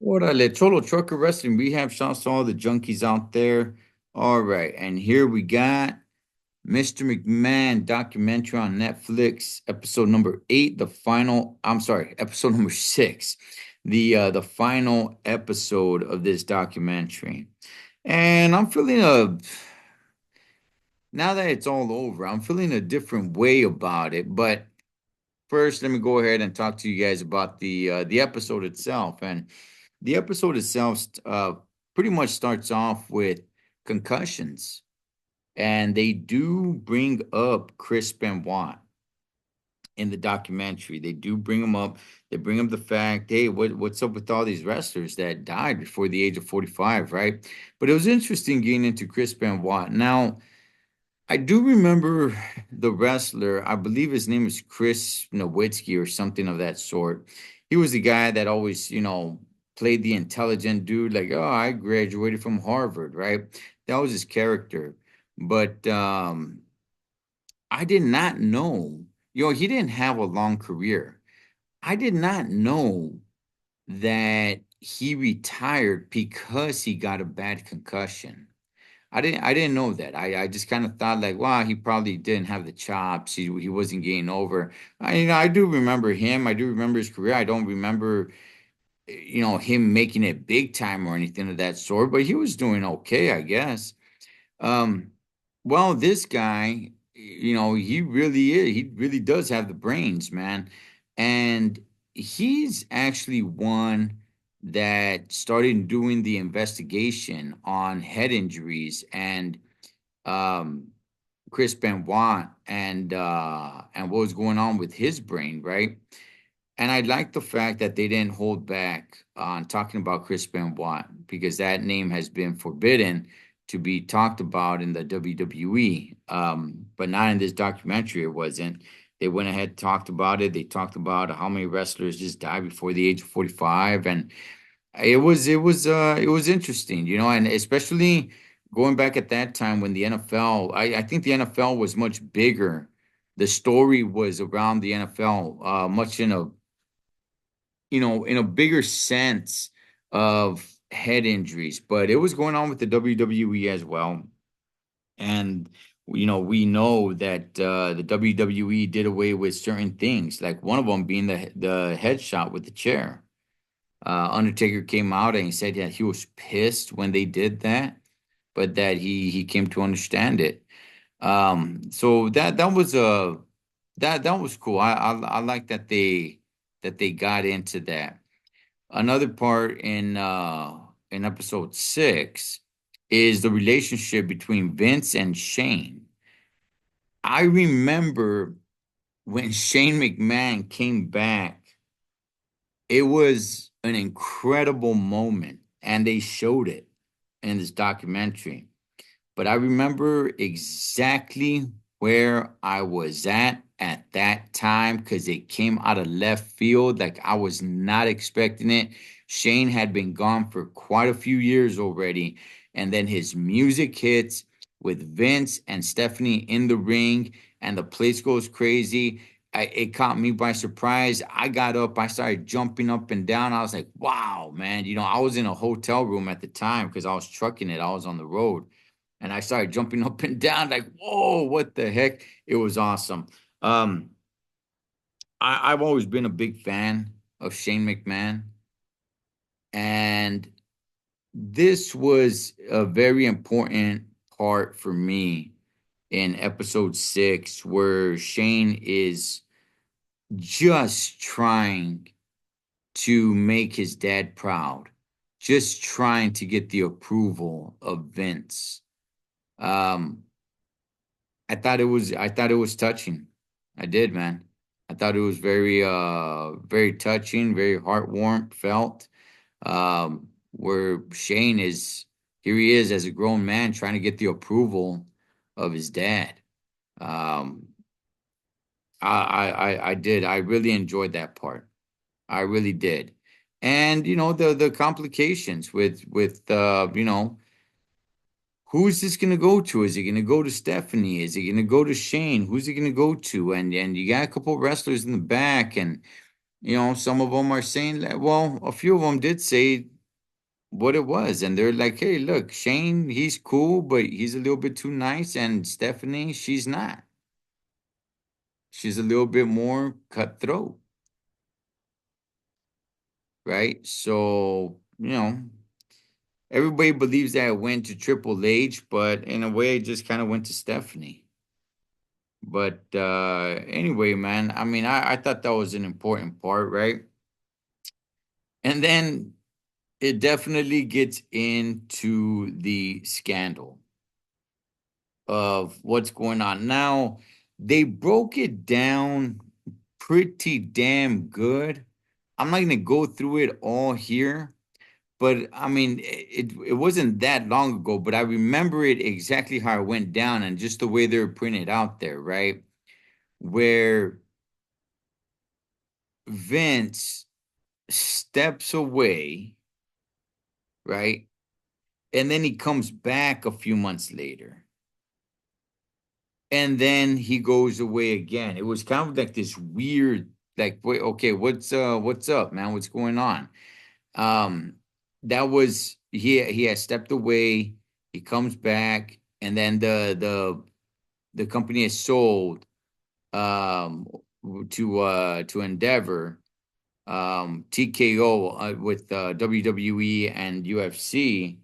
Orale, Cholo Trucker Wrestling Rehab. Shouts to all the junkies out there. All right, and here we got Mr. McMahon documentary on Netflix, episode number 8, the final. I'm sorry, episode number 6, the final episode of this documentary. And I'm feeling a now that it's all over, I'm feeling a different way about it. But first, let me go ahead and talk to you guys about the episode itself. And the episode itself pretty much starts off with concussions, and they do bring up Chris Benoit in the documentary. They do bring him up. They bring up the fact, hey, what's up with all these wrestlers that died before the age of 45, right? But it was interesting getting into Chris Benoit. Now, I do remember the wrestler. I believe his name is Chris Nowitzki or something of that sort. He was the guy that always, played the intelligent dude, like, oh, I graduated from Harvard, right? That was his character. But I did not know, he didn't have a long career. I did not know that he retired because he got a bad concussion. I didn't know that. I just kind of thought like, wow, he probably didn't have the chops. He wasn't getting over. I do remember him. I do remember his career. I don't remember him making it big time or anything of that sort, but he was doing okay, I guess. Um well, this guy, he really is. He really does have the brains, man. And he's actually one that started doing the investigation on head injuries and um Chris Benoit and what was going on with his brain, right? And I like the fact that they didn't hold back on talking about Chris Benoit because that name has been forbidden to be talked about in the WWE. But not in this documentary, it wasn't. They went ahead and talked about it. They talked about how many wrestlers just died before the age of 45. And it was interesting, and especially going back at that time when the NFL, I think the NFL was much bigger. The story was around the NFL, much in a bigger sense of head injuries, but it was going on with the WWE as well. And we know that the WWE did away with certain things, like one of them being the headshot with the chair. Undertaker came out and he said that he was pissed when they did that, but that he came to understand it. So that was cool. I like that they got into that. Another part in episode 6 is the relationship between Vince and Shane. I remember when Shane McMahon came back, it was an incredible moment, and they showed it in this documentary. But I remember exactly where I was at that time because it came out of left field. Like I was not expecting it. Shane had been gone for quite a few years already. And then his music hits with Vince and Stephanie in the ring, and the place goes crazy. It caught me by surprise. I got up, I started jumping up and down. I was like, wow, man. I was in a hotel room at the time because I was trucking it, I was on the road, and I started jumping up and down, like, whoa, what the heck? It was awesome. Um, I've always been a big fan of Shane McMahon, and this was a very important part for me in episode 6, where Shane is just trying to make his dad proud, just trying to get the approval of Vince. Um, I thought it was touching. I did, man. I thought it was very touching, very heartwarming felt. Where Shane is here he is as a grown man trying to get the approval of his dad. Um I did. I really enjoyed that part. I really did. And the complications with who's this going to go to? Is it going to go to Stephanie? Is it going to go to Shane? Who's it going to go to? And you got a couple of wrestlers in the back, and some of them are saying that. Well, a few of them did say what it was. And they're like, hey, look, Shane, he's cool, but he's a little bit too nice. And Stephanie, she's not. She's a little bit more cutthroat, right? So, everybody believes that it went to Triple H, but in a way, it just kind of went to Stephanie. But anyway, man, I mean, I thought that was an important part, right? And then it definitely gets into the scandal of what's going on. Now, they broke it down pretty damn good. I'm not going to go through it all here, but I mean, it wasn't that long ago, but I remember it exactly how it went down and just the way they were putting it out there, right? Where Vince steps away, right? And then he comes back a few months later. And then he goes away again. It was kind of like this weird, like, wait, okay, what's up, man? What's going on? Um, that was he has stepped away, he comes back, and then the company is sold um to Endeavor, TKO with WWE and UFC,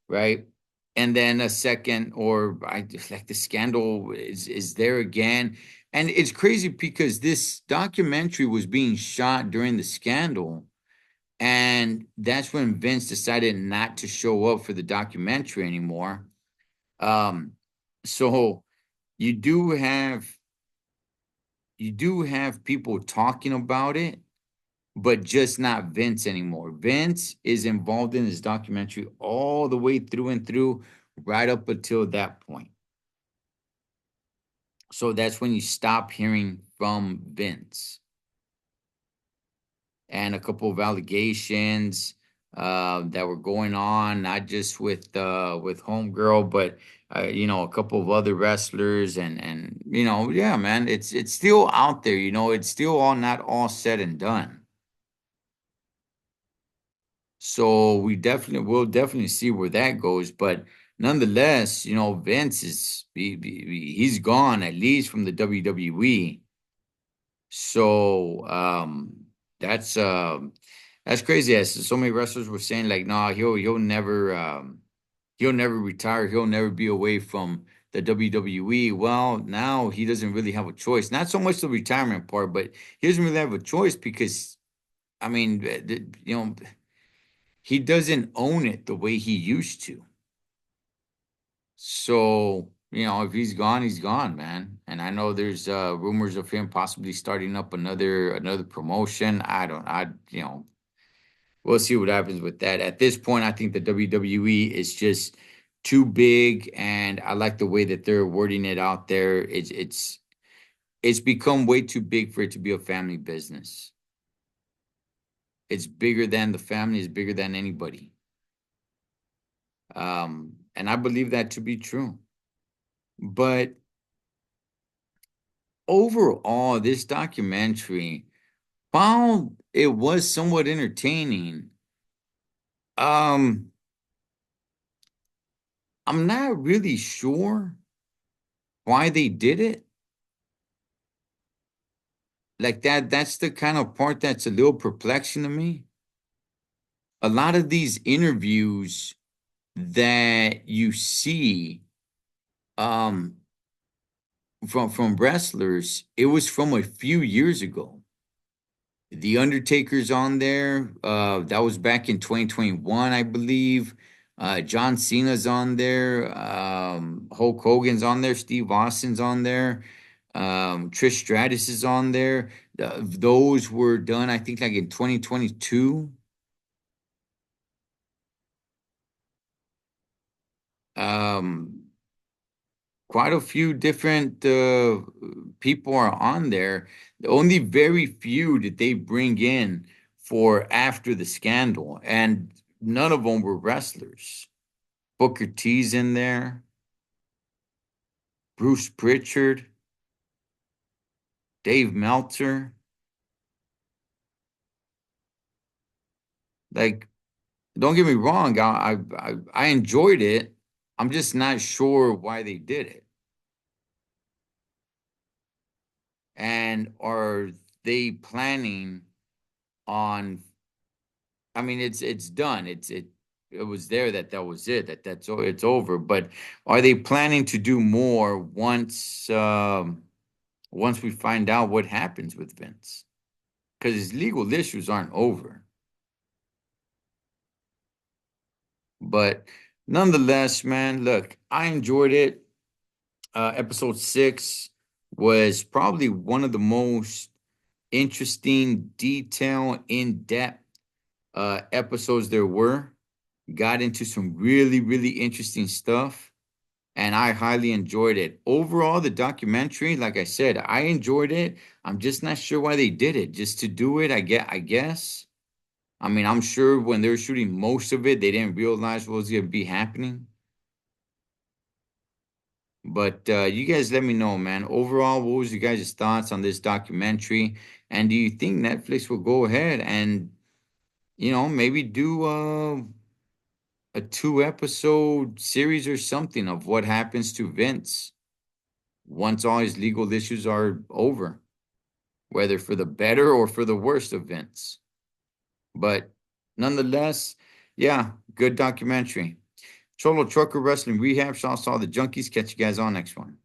right? And then a second, or I just like the scandal is there again. And it's crazy because this documentary was being shot during the scandal. And that's when Vince decided not to show up for the documentary anymore. Um, so you do have you do have people talking about it, but just not Vince anymore. Vince is involved in this documentary all the way through and through, right up until that point. So that's when you stop hearing from Vince. And a couple of allegations that were going on, not just with Homegirl, but a couple of other wrestlers, and yeah, man, it's still out there. It's still all not all said and done. So we'll definitely see where that goes. But nonetheless, Vince he's gone at least from the WWE. So that's crazy. As so many wrestlers were saying, like, nah, he'll never retire. He'll never be away from the WWE. Well, now he doesn't really have a choice. Not so much the retirement part, but he doesn't really have a choice because I mean, he doesn't own it the way he used to. So, if he's gone, he's gone, man. And I know there's rumors of him possibly starting up another promotion. We'll see what happens with that. At this point, I think the WWE is just too big, and I like the way that they're wording it out there. It's become way too big for it to be a family business. It's bigger than the family, it's bigger than anybody. And I believe that to be true. But overall, this documentary, while it was somewhat entertaining, um, I'm not really sure why they did it. Like that's the kind of part that's a little perplexing to me. A lot of these interviews that you see um from wrestlers, it was from a few years ago. The Undertaker's on there. That was back in 2021, I believe. John Cena's on there. Hulk Hogan's on there. Steve Austin's on there. Trish Stratus is on there. Those were done, I think, like in 2022. Um, Quite a few different people are on there. Only very few did they bring in for after the scandal, and none of them were wrestlers. Booker T's in there, Bruce Pritchard, Dave Meltzer. Like don't get me wrong, I enjoyed it. I'm just not sure why they did it. And are they planning on, I mean, it's done. It was there that that was it, it's over. But are they planning to do more once we find out what happens with Vince? Because his legal issues aren't over. But nonetheless, man, look, I enjoyed it. Episode 6 was probably one of the most interesting, detail, in-depth episodes there were. Got into some really, really interesting stuff, and I highly enjoyed it. Overall, the documentary, like I said, I enjoyed it. I'm just not sure why they did it. Just to do it, I guess. I mean, I'm sure when they were shooting most of it, they didn't realize what was going to be happening. But you guys let me know, man. Overall, what was you guys' thoughts on this documentary? And do you think Netflix will go ahead and, maybe do a 2 episode series or something of what happens to Vince once all his legal issues are over, whether for the better or for the worst of Vince? But nonetheless, yeah, good documentary. Cholo Trucker Wrestling Rehab. Shout out to all the junkies. Catch you guys on next one.